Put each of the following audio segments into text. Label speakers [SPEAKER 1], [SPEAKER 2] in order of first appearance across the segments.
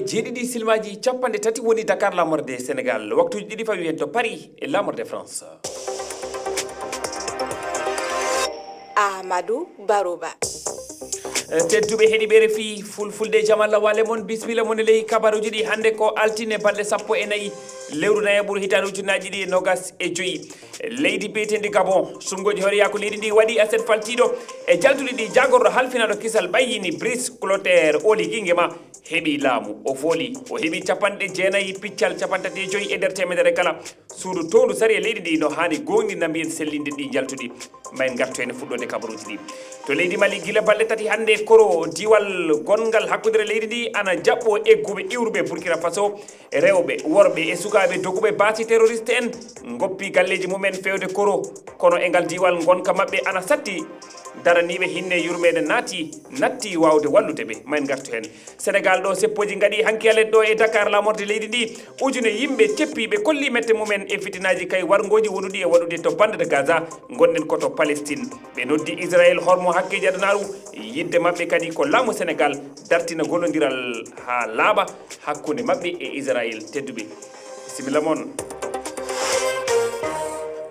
[SPEAKER 1] jeeɗiɗi silmaji capanɗe tati woni Dakar lamorde Sénégal waktuji ɗiɗi fawi hen to Paris e lamorde France.
[SPEAKER 2] Amadou Barouba.
[SPEAKER 1] tedduɓe heeɗiɓe refi fulfulde jamalla wale mon bisimilla mon e ley kabaruji ɗi hande ko altine balɗe 14 lewru nayaɓuru hitande ujunnaji ɗi nogas e joyyi leydi biyetedi Gabon sungoji hoore yaako leydi ndi waɗi aset faltiɗo e jaltuɗi ɗi jagorɗo halfinaɗo kisal ɓayyini Brice Clotaire Oligui Nguema heeɓi laamu o fooli o heeɓi capanɗe jeenayyi piccal capantati e joyyi e nder temedere kala suudu tondu sari e leydi ndi no hani gonɗinna mbiyen sellinde ɗi jaltuɗi mayen gartu hen fuɗɗode kabaruji ɗi to leydi Mali gila balɗe tati hande koro diwal gongal hakkudere leydi ndi ana jaɓɓo egguɓe iwruɓe Burkina Faso rewɓe worɓe e sukaɓe doguɓe baasi terroriste en goppi galleji mumen fewde koro kono e ngal diwal gonka mabɓe ana satti daraniɓe hinne yurmede natti wawde wallude ɓe mayen gartu hen Sénégal ɗo seppoji gaɗi hankiyalet ɗo e Dakar lamorde leydi ndi ujune yimɓe teppiɓe kolli mette mumen e fitinaji kay wargoji wonuɗi e waɗude to bande de Gaza gonɗen koto Palestine ɓe noddi Israël hormo hakkeji adanaru yidde mabɓe kadi ko laamu Sénégal dartina gollodiral ha laaɓa hakkude mabɓe e Israël tedduɓe bisimilla moon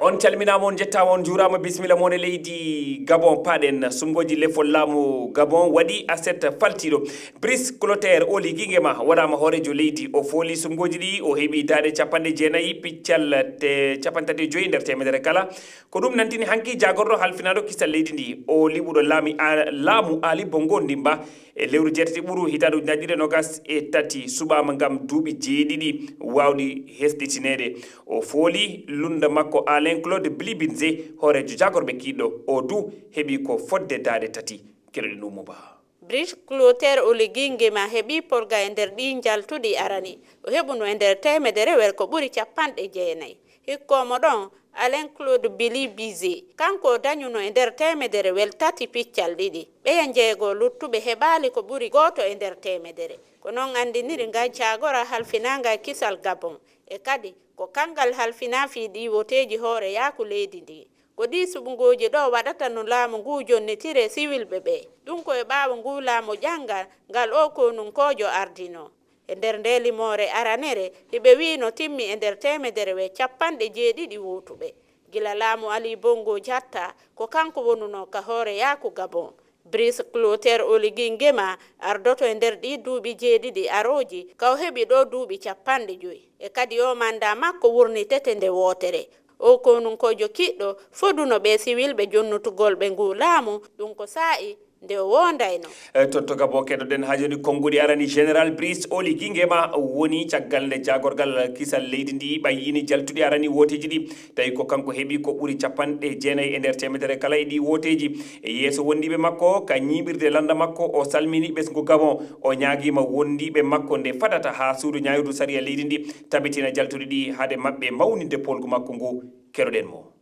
[SPEAKER 1] on calminama on jettama on juurama bisimilla moon e leydi Gabon paɗen sumgoji lefol laamu Gabon waɗi aset faltiɗo Brice Clotaire Oligui Nguema waɗama hoorejo leydi o fooli sumgoji ɗi o heeɓi daade capanɗe jeenayyi piccal te capantati e joyyi nder temedere kala ko ɗum nantini hanki jagorɗo halfinaɗo kisal leydi ndi o liɓuɗo laamu Ali Bongo Ndimba e lewru jeetati ɓuru hitande ujunaje ɗiɗi e nogas e tati suɓama gam duuɓi jeeɗiɗi wawɗi hesɗitinede o fooli lunda makko Alain Claude Blibinze hoorejo jagorɓe kiɗɗo o du heeɓi ko fodde daade tati keɗoɗi Oumou Ba.
[SPEAKER 3] Brice Clotaire Oligui Nguema heeɓi polga e nder ɗi jaltuɗi arani o heɓuno e nder temedere wel ko ɓuri capanɗe jeenayyi hikkomo ɗon Alain Claude Blibinze kanko dañuno e nder temedere wel tati piccal ɗiɗi ɓeya jeego luttuɓe heɓali ko ɓuri goto e nder temedere ko noon andiniri gancagora halfinaga kisal Gabon e kadi ko kangal halfina fiiɗi woteji hoore yaaku leydi ndi ko ɗi suɓugoji ɗo waɗata no laamu ngu jonnitire siwilɓe ɓe ɗum koye ɓaawo ngu laamu ƴangal ngal o konunkojo ardino e nder nde limore aranere hiɓe wi no timmi e nder temedere we capanɗe jeeɗiɗi wotuɓe gila laamu Ali Bongo Jatta ko kanko wonuno ka hoore yaaku Gabon Brice Clotaire Oligui Nguema ardoto e nder ɗi duuɓi jeeɗiɗi aroji ka o heɓi ɗo duuɓi capanɗe joyyi e kadi o manda makko wurnitete nde wootere o konunkojo kiɗɗo foduno ɓe siwilɓe jonnutugolɓe ngu laamu ɗum ko sa'i nde wondayno
[SPEAKER 1] to Gabon keɗoɗen ha joni konngudi arani général Brice Oligui Nguema woni caggal nde jagorgal kisal leydi ndi ɓayyini jaltuɗi arani woteji ɗi tawi ko kanko heeɓi ko ɓuri capanɗe jeenayyi e nder temedere kala e ɗi woteji e yeeso wondiɓe makko ka ñiɓirde landa makko o salmini ɓesgu Gabon o ñaaguima wondiɓe makko nde fadata ha suudu ñayudu sari e leydi ndi tabitina jaltuɗi ɗi haade mabɓe mawnide polgu makko ngu keɗoɗen mo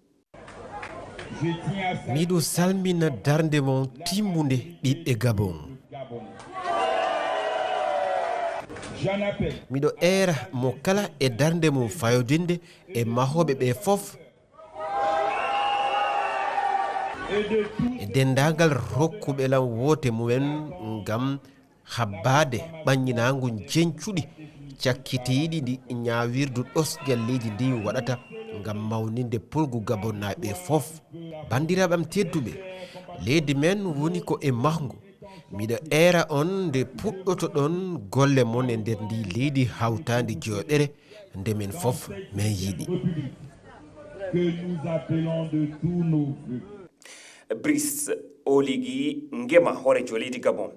[SPEAKER 4] miɗo salmina darde mon timmude ɓiɓɓe Gabon miɗo era mo kala e darde mum fayodinde e mahoɓe ɓe fof e dendagal rokkuɓe lam wote mumen gam habbade ɓaññinagu jencuɗi cakkitiɗi ndi ñawirdu ɗosgal leydi ndi waɗata gam mawninde pulgu Gabonnaɓe fof bandiraɓe am tedduɓe leydi men woni ko e mahgu miɗo era on nde puɗɗoto ɗon golle mon e nder ndi leydi hawtandi joɗere nde men fof min yiiɗi
[SPEAKER 1] Brice Oligui Nguema hoorejo leydi Gabon